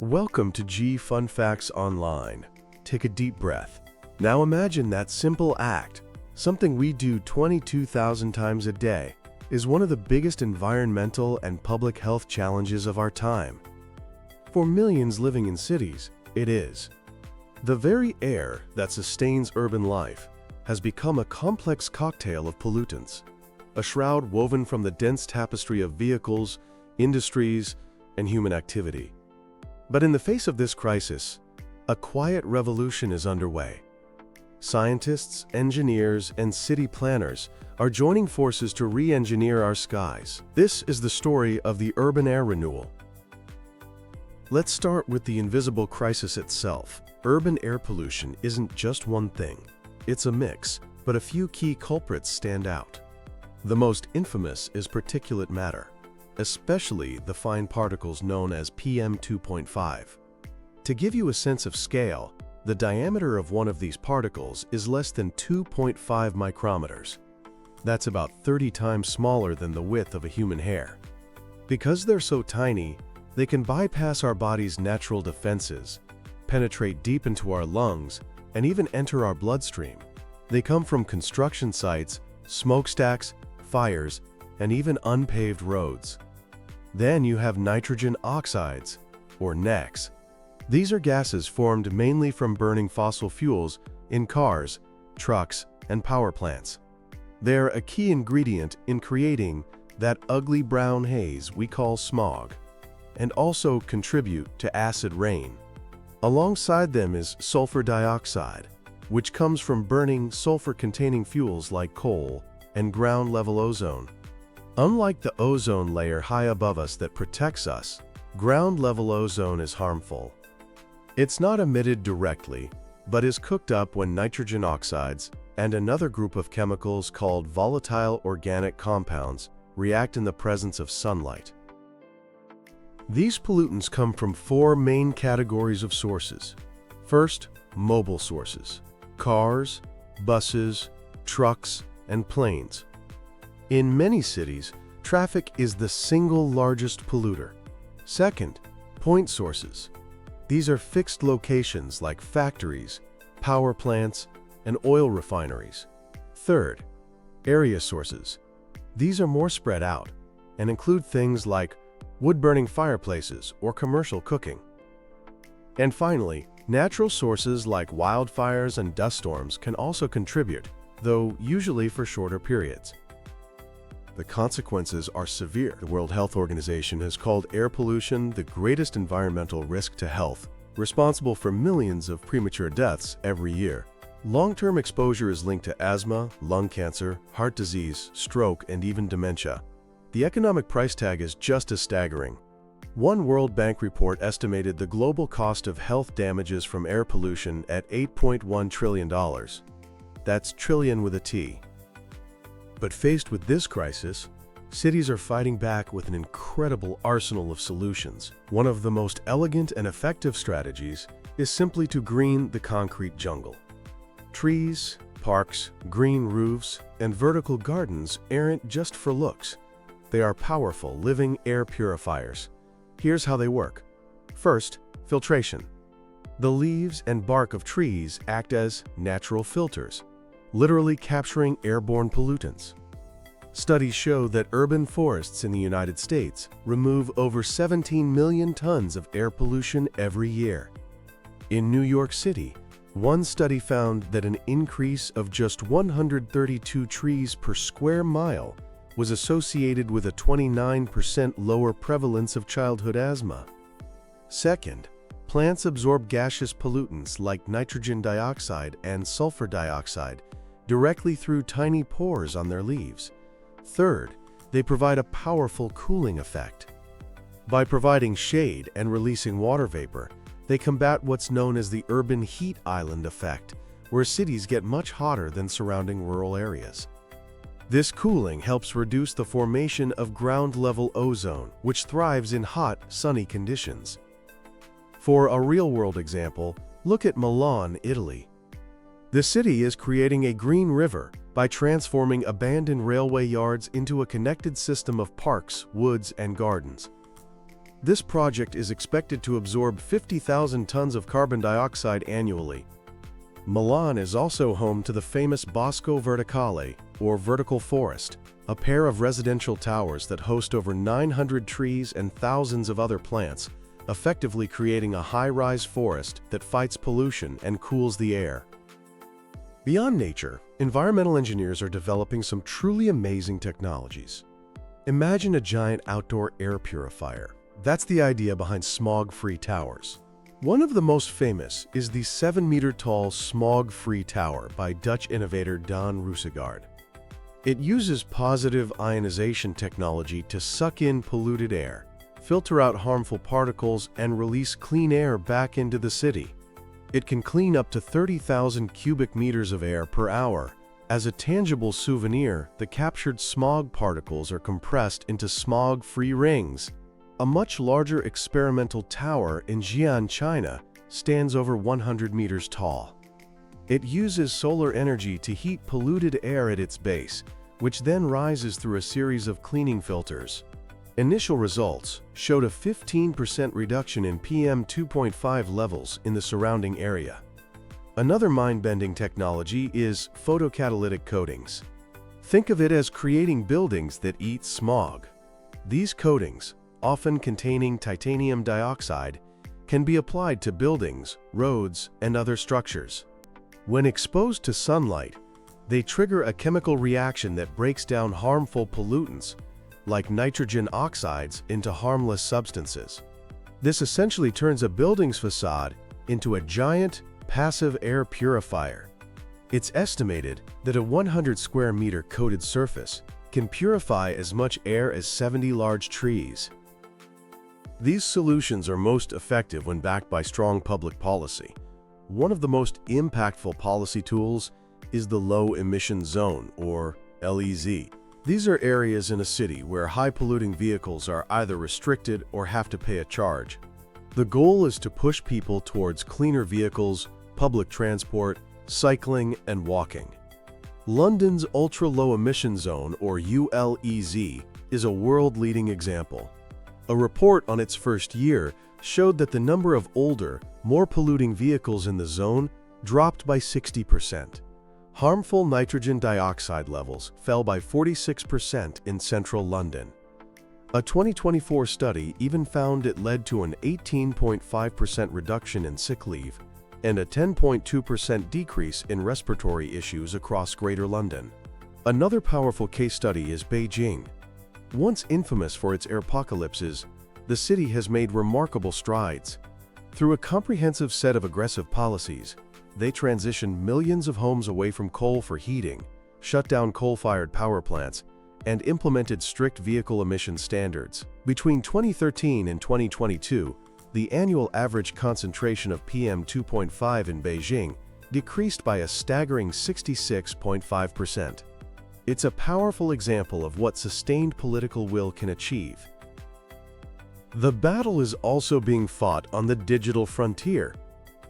Welcome to G Fun Facts Online. Take a deep breath. Now imagine that simple act, something we do 22,000 times a day, is one of the biggest environmental and public health challenges of our time. For millions living in cities, it is. The very air that sustains urban life has become a complex cocktail of pollutants, a shroud woven from the dense tapestry of vehicles, industries, and human activity. But in the face of this crisis, a quiet revolution is underway. Scientists, engineers, and city planners are joining forces to re-engineer our skies. This is the story of the urban air renewal. Let's start with the invisible crisis itself. Urban air pollution isn't just one thing. It's a mix, but a few key culprits stand out. The most infamous is particulate matter, especially the fine particles known as PM 2.5. To give you a sense of scale, the diameter of one of these particles is less than 2.5 micrometers. That's about 30 times smaller than the width of a human hair. Because they're so tiny, they can bypass our body's natural defenses, penetrate deep into our lungs, and even enter our bloodstream. They come from construction sites, smokestacks, fires, and even unpaved roads. Then you have nitrogen oxides, or NOx. These are gases formed mainly from burning fossil fuels in cars, trucks, and power plants. They're a key ingredient in creating that ugly brown haze we call smog, and also contribute to acid rain. Alongside them is sulfur dioxide, which comes from burning sulfur-containing fuels like coal and ground-level ozone. Unlike the ozone layer high above us that protects us, ground-level ozone is harmful. It's not emitted directly, but is cooked up when nitrogen oxides and another group of chemicals called volatile organic compounds react in the presence of sunlight. These pollutants come from four main categories of sources. First, mobile sources: cars, buses, trucks, and planes. In many cities, traffic is the single largest polluter. Second, point sources. These are fixed locations like factories, power plants, and oil refineries. Third, area sources. These are more spread out and include things like wood-burning fireplaces or commercial cooking. And finally, natural sources like wildfires and dust storms can also contribute, though usually for shorter periods. The consequences are severe. The World Health Organization has called air pollution the greatest environmental risk to health, responsible for millions of premature deaths every year. Long-term exposure is linked to asthma, lung cancer, heart disease, stroke, and even dementia. The economic price tag is just as staggering. One World Bank report estimated the global cost of health damages from air pollution at $8.1 trillion. That's trillion with a T. But faced with this crisis, cities are fighting back with an incredible arsenal of solutions. One of the most elegant and effective strategies is simply to green the concrete jungle. Trees, parks, green roofs, and vertical gardens aren't just for looks. They are powerful, living air purifiers. Here's how they work. First, filtration. The leaves and bark of trees act as natural filters, literally capturing airborne pollutants. Studies show that urban forests in the United States remove over 17 million tons of air pollution every year. In New York City, one study found that an increase of just 132 trees per square mile was associated with a 29% lower prevalence of childhood asthma. Second, plants absorb gaseous pollutants like nitrogen dioxide and sulfur dioxide directly through tiny pores on their leaves. Third, they provide a powerful cooling effect. By providing shade and releasing water vapor, they combat what's known as the urban heat island effect, where cities get much hotter than surrounding rural areas. This cooling helps reduce the formation of ground-level ozone, which thrives in hot, sunny conditions. For a real-world example, look at Milan, Italy. The city is creating a green river by transforming abandoned railway yards into a connected system of parks, woods, and gardens. This project is expected to absorb 50,000 tons of carbon dioxide annually. Milan is also home to the famous Bosco Verticale, or vertical forest, a pair of residential towers that host over 900 trees and thousands of other plants, effectively creating a high-rise forest that fights pollution and cools the air. Beyond nature, environmental engineers are developing some truly amazing technologies. Imagine a giant outdoor air purifier. That's the idea behind smog-free towers. One of the most famous is the 7-meter-tall smog-free tower by Dutch innovator Daan Roosegaard. It uses positive ionization technology to suck in polluted air, filter out harmful particles, and release clean air back into the city. It can clean up to 30,000 cubic meters of air per hour. As a tangible souvenir, the captured smog particles are compressed into smog-free rings. A much larger experimental tower in Xi'an, China, stands over 100 meters tall. It uses solar energy to heat polluted air at its base, which then rises through a series of cleaning filters. Initial results showed a 15% reduction in PM 2.5 levels in the surrounding area. Another mind-bending technology is photocatalytic coatings. Think of it as creating buildings that eat smog. These coatings, often containing titanium dioxide, can be applied to buildings, roads, and other structures. When exposed to sunlight, they trigger a chemical reaction that breaks down harmful pollutants, like nitrogen oxides, into harmless substances. This essentially turns a building's facade into a giant, passive air purifier. It's estimated that a 100 square meter coated surface can purify as much air as 70 large trees. These solutions are most effective when backed by strong public policy. One of the most impactful policy tools is the Low-Emission Zone, or LEZ. These are areas in a city where high-polluting vehicles are either restricted or have to pay a charge. The goal is to push people towards cleaner vehicles, public transport, cycling, and walking. London's Ultra-Low Emission Zone, or ULEZ, is a world-leading example. A report on its first year showed that the number of older, more polluting vehicles in the zone dropped by 60%. Harmful nitrogen dioxide levels fell by 46% in central London. A 2024 study even found it led to an 18.5% reduction in sick leave and a 10.2% decrease in respiratory issues across Greater London. Another powerful case study is Beijing. Once infamous for its airpocalypses, the city has made remarkable strides. Through a comprehensive set of aggressive policies, they transitioned millions of homes away from coal for heating, shut down coal-fired power plants, and implemented strict vehicle emission standards. Between 2013 and 2022, the annual average concentration of PM 2.5 in Beijing decreased by a staggering 66.5%. It's a powerful example of what sustained political will can achieve. The battle is also being fought on the digital frontier.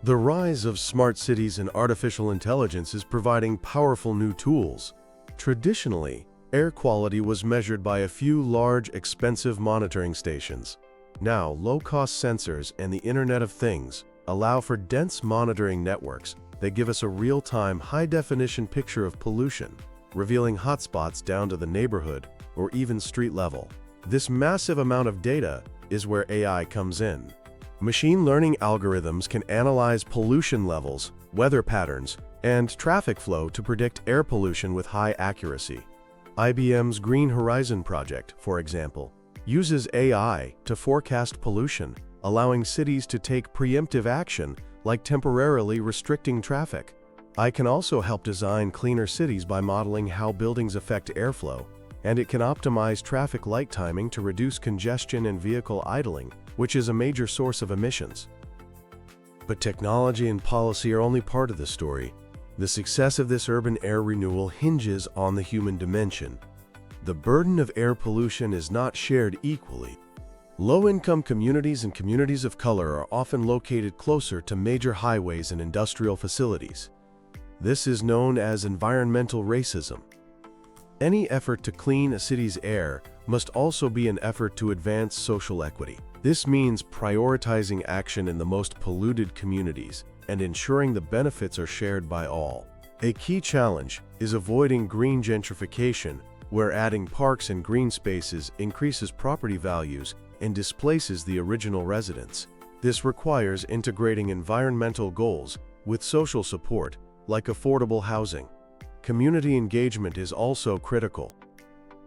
The rise of smart cities and artificial intelligence is providing powerful new tools. Traditionally, air quality was measured by a few large, expensive monitoring stations. Now, low-cost sensors and the Internet of Things allow for dense monitoring networks that give us a real-time, high-definition picture of pollution, revealing hotspots down to the neighborhood or even street level. This massive amount of data is where AI comes in. Machine learning algorithms can analyze pollution levels, weather patterns, and traffic flow to predict air pollution with high accuracy. IBM's Green Horizon project, for example, uses AI to forecast pollution, allowing cities to take preemptive action like temporarily restricting traffic. I can also help design cleaner cities by modeling how buildings affect airflow, and it can optimize traffic light timing to reduce congestion and vehicle idling, which is a major source of emissions. But technology and policy are only part of the story. The success of this urban air renewal hinges on the human dimension. The burden of air pollution is not shared equally. Low-income communities and communities of color are often located closer to major highways and industrial facilities. This is known as environmental racism. Any effort to clean a city's air must also be an effort to advance social equity. This means prioritizing action in the most polluted communities and ensuring the benefits are shared by all. A key challenge is avoiding green gentrification, where adding parks and green spaces increases property values and displaces the original residents. This requires integrating environmental goals with social support, like affordable housing. Community engagement is also critical.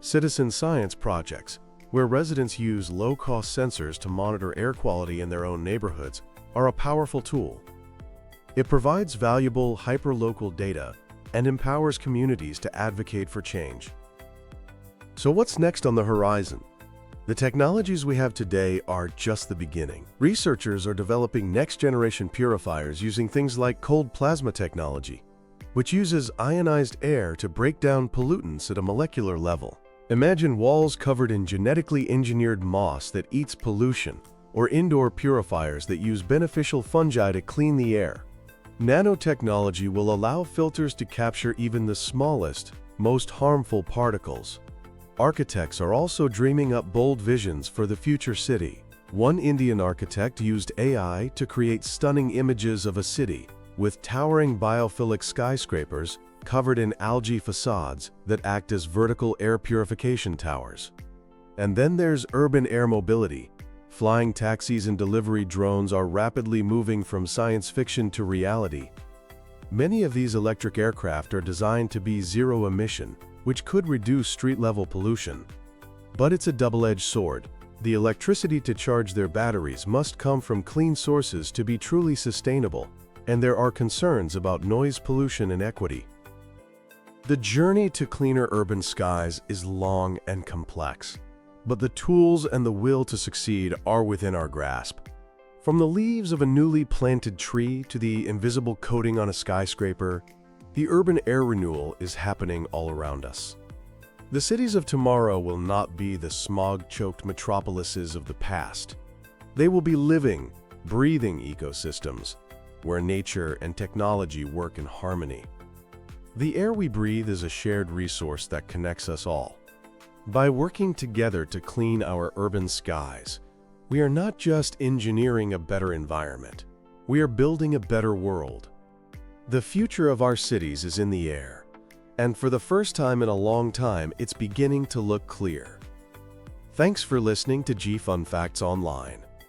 Citizen science projects, where residents use low-cost sensors to monitor air quality in their own neighborhoods, are a powerful tool. It provides valuable hyperlocal data and empowers communities to advocate for change. So what's next on the horizon? The technologies we have today are just the beginning. Researchers are developing next-generation purifiers using things like cold plasma technology, which uses ionized air to break down pollutants at a molecular level. Imagine walls covered in genetically engineered moss that eats pollution, or indoor purifiers that use beneficial fungi to clean the air. Nanotechnology will allow filters to capture even the smallest, most harmful particles. Architects are also dreaming up bold visions for the future city. One Indian architect used AI to create stunning images of a city with towering biophilic skyscrapers covered in algae facades that act as vertical air purification towers. And then there's urban air mobility. Flying taxis and delivery drones are rapidly moving from science fiction to reality. Many of these electric aircraft are designed to be zero emission, which could reduce street-level pollution. But it's a double-edged sword. The electricity to charge their batteries must come from clean sources to be truly sustainable, and there are concerns about noise pollution and equity. The journey to cleaner urban skies is long and complex, but the tools and the will to succeed are within our grasp. From the leaves of a newly planted tree to the invisible coating on a skyscraper, the urban air renewal is happening all around us. The cities of tomorrow will not be the smog-choked metropolises of the past. They will be living, breathing ecosystems, where nature and technology work in harmony. The air we breathe is a shared resource that connects us all. By working together to clean our urban skies, we are not just engineering a better environment, we are building a better world. The future of our cities is in the air, and for the first time in a long time, it's beginning to look clear. Thanks for listening to G Fun Facts Online.